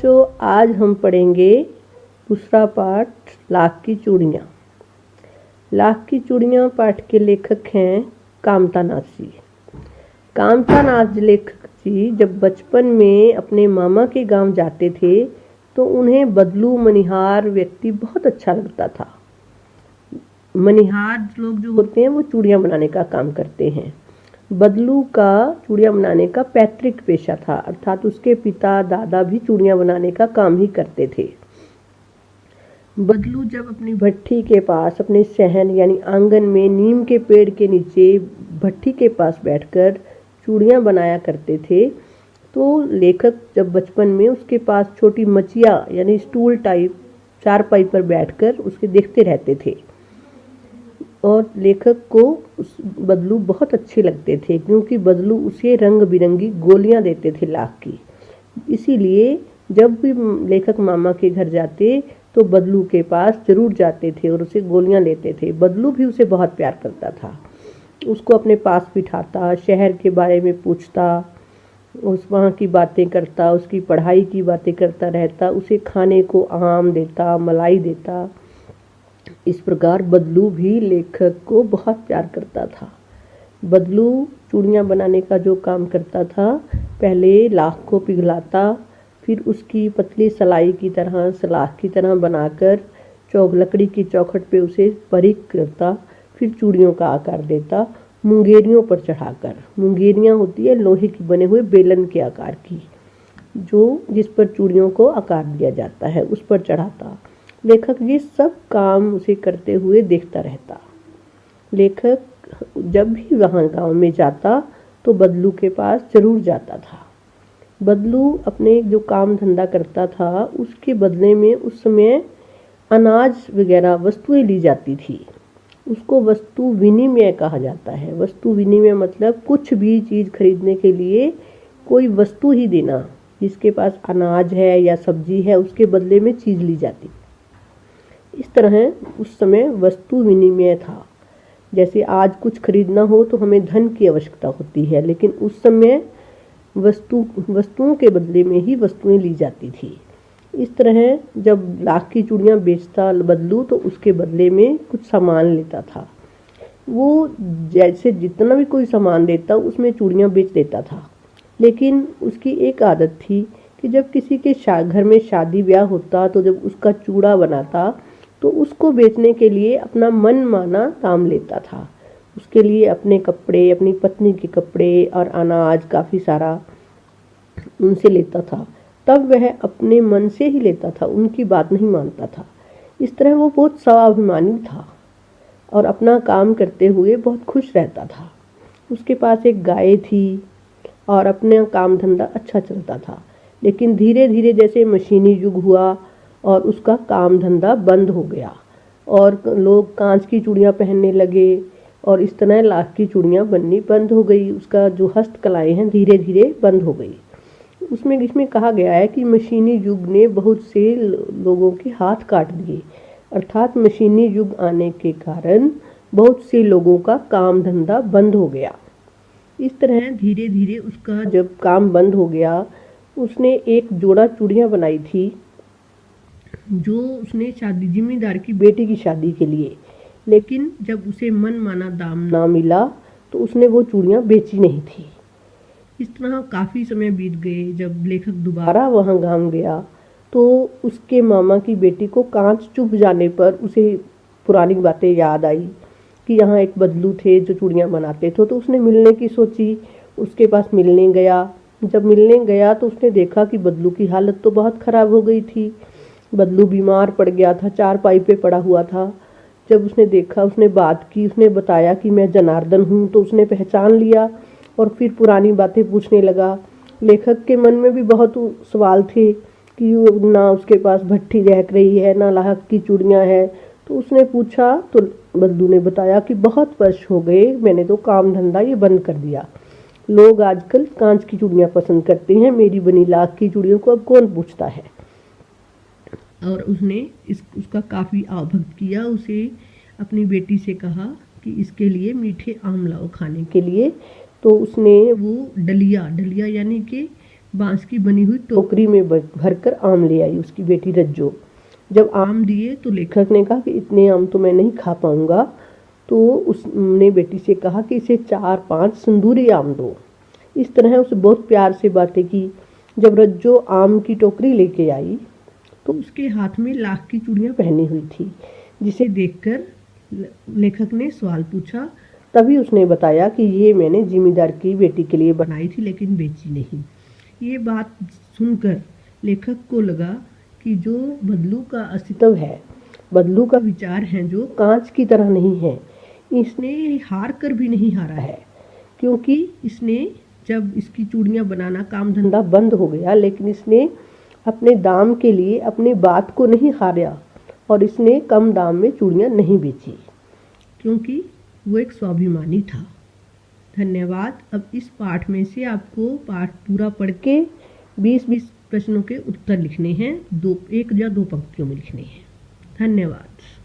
बच्चों, आज हम पढ़ेंगे दूसरा पाठ लाख की चूड़ियाँ। लाख की चूड़ियाँ पाठ के लेखक हैं कामता नाथ जी। कामता नाथ लेखक जी जब बचपन में अपने मामा के गांव जाते थे तो उन्हें बदलू मनिहार व्यक्ति बहुत अच्छा लगता था। मनिहार लोग जो होते हैं वो चूड़ियाँ बनाने का काम करते हैं। बदलू का चूड़ियाँ बनाने का पैतृक पेशा था, अर्थात उसके पिता दादा भी चूड़ियाँ बनाने का काम ही करते थे। बदलू जब अपनी भट्ठी के पास अपने सहन यानी आंगन में नीम के पेड़ के नीचे भट्ठी के पास बैठकर चूड़ियाँ बनाया करते थे तो लेखक जब बचपन में उसके पास छोटी मचिया यानी स्टूल टाइप चारपाई पर बैठकर उसके देखते रहते थे और लेखक को उस बदलू बहुत अच्छे लगते थे क्योंकि बदलू उसे रंग बिरंगी गोलियां देते थे लाख की। इसीलिए जब भी लेखक मामा के घर जाते तो बदलू के पास जरूर जाते थे और उसे गोलियां लेते थे। बदलू भी उसे बहुत प्यार करता था, उसको अपने पास बिठाता, शहर के बारे में पूछता, उस वहाँ की बातें करता, उसकी पढ़ाई की बातें करता रहता, उसे खाने को आम देता, मलाई देता। इस प्रकार बदलू भी लेखक को बहुत प्यार करता था। बदलू चूड़ियाँ बनाने का जो काम करता था, पहले लाख को पिघलाता, फिर उसकी पतली सलाई की तरह सलाख की तरह बनाकर लकड़ी की चौखट पे उसे बारीक करता, फिर चूड़ियों का आकार देता मुंगेरियों पर चढ़ाकर। मुंगेरियाँ होती है लोहे की बने हुए बेलन के आकार की, जो जिस पर चूड़ियों को आकार दिया जाता है उस पर चढ़ाता। लेखक ये सब काम उसे करते हुए देखता रहता। लेखक जब भी वहाँ गांव में जाता तो बदलू के पास जरूर जाता था। बदलू अपने जो काम धंधा करता था उसके बदले में उस समय अनाज वगैरह वस्तुएं ली जाती थी। उसको वस्तु विनिमय कहा जाता है। वस्तु विनिमय मतलब कुछ भी चीज़ खरीदने के लिए कोई वस्तु ही देना। जिसके पास अनाज है या सब्जी है उसके बदले में चीज़ ली जाती। इस तरह उस समय वस्तु विनिमय था। जैसे आज कुछ खरीदना हो तो हमें धन की आवश्यकता होती है, लेकिन उस समय वस्तुओं के बदले में ही वस्तुएं ली जाती थी। इस तरह जब लाख की चूड़ियाँ बेचता बदलू तो उसके बदले में कुछ सामान लेता था। वो जैसे जितना भी कोई सामान देता उसमें चूड़ियाँ बेच देता था। लेकिन उसकी एक आदत थी कि जब किसी के घर में शादी ब्याह होता तो जब उसका चूड़ा बनाता तो उसको बेचने के लिए अपना मन माना दाम लेता था। उसके लिए अपने कपड़े, अपनी पत्नी के कपड़े और अनाज काफ़ी सारा उनसे लेता था। तब वह अपने मन से ही लेता था, उनकी बात नहीं मानता था। इस तरह वो बहुत स्वाभिमानी था और अपना काम करते हुए बहुत खुश रहता था। उसके पास एक गाय थी और अपना काम धंधा अच्छा चलता था। लेकिन धीरे धीरे जैसे मशीनी युग हुआ और उसका काम धंधा बंद हो गया और लोग कांच की चूड़ियाँ पहनने लगे और इस तरह लाख की चूड़ियाँ बननी बंद हो गई। उसका जो हस्तकलाएँ हैं धीरे धीरे बंद हो गई। इसमें कहा गया है कि मशीनी युग ने बहुत से लोगों के हाथ काट दिए, अर्थात मशीनी युग आने के कारण बहुत से लोगों का काम धंधा बंद हो गया। इस तरह धीरे धीरे उसका जब काम बंद हो गया, उसने एक जोड़ा चूड़ियाँ बनाई थी जो उसने शादी जिम्मेदार की बेटी की शादी के लिए। लेकिन जब उसे मन माना दाम ना मिला तो उसने वो चूड़ियाँ बेची नहीं थी। इस तरह काफ़ी समय बीत गए। जब लेखक दोबारा वहाँ गांव गया तो उसके मामा की बेटी को कांच चुभ जाने पर उसे पुरानी बातें याद आई कि यहाँ एक बदलू थे जो चूड़ियाँ बनाते थे। तो उसने मिलने की सोची, उसके पास मिलने गया। जब मिलने गया तो उसने देखा कि बदलू की हालत तो बहुत ख़राब हो गई थी। बदलू बीमार पड़ गया था, चारपाई पे पड़ा हुआ था। जब उसने देखा, उसने बात की, उसने बताया कि मैं जनार्दन हूँ, तो उसने पहचान लिया और फिर पुरानी बातें पूछने लगा। लेखक के मन में भी बहुत सवाल थे कि ना उसके पास भट्ठी रह रही है ना लाख की चूड़ियाँ हैं। तो उसने पूछा तो बदलू ने बताया कि बहुत वर्ष हो गए, मैंने तो काम धंधा ये बंद कर दिया। लोग आजकल कांच की चूड़ियाँ पसंद करते हैं, मेरी बनी लाख की चूड़ियों को अब कौन पूछता है। और उसने उसका काफ़ी आवभक्त किया। उसे अपनी बेटी से कहा कि इसके लिए मीठे आम लाओ खाने के लिए। तो उसने वो डलिया यानी कि बांस की बनी हुई टोकरी में भरकर आम ले आई उसकी बेटी रज्जो। जब आम दिए तो लेखक ने कहा कि इतने आम तो मैं नहीं खा पाऊंगा, तो उसने बेटी से कहा कि इसे 4-5 संदूरी आम दो। इस तरह उसे बहुत प्यार से बातें की। जब रज्जो आम की टोकरी लेके आई तो उसके हाथ में लाख की चूड़ियां पहनी हुई थी, जिसे देखकर लेखक ने सवाल पूछा। तभी उसने बताया कि ये मैंने जिमीदार की बेटी के लिए बनाई थी, लेकिन बेची नहीं। ये बात सुनकर लेखक को लगा कि जो बदलू का अस्तित्व है, बदलू का विचार है, जो कांच की तरह नहीं है, इसने हार कर भी नहीं हारा है। क्योंकि इसने, जब इसकी चूड़ियां बनाना काम धंधा बंद हो गया, लेकिन इसने अपने दाम के लिए अपनी बात को नहीं हारा और इसने कम दाम में चूड़ियां नहीं बेची, क्योंकि वो एक स्वाभिमानी था। धन्यवाद। अब इस पाठ में से आपको पाठ पूरा पढ़ के 20-20 प्रश्नों के उत्तर लिखने हैं, 1 या 2 पंक्तियों में लिखने हैं। धन्यवाद।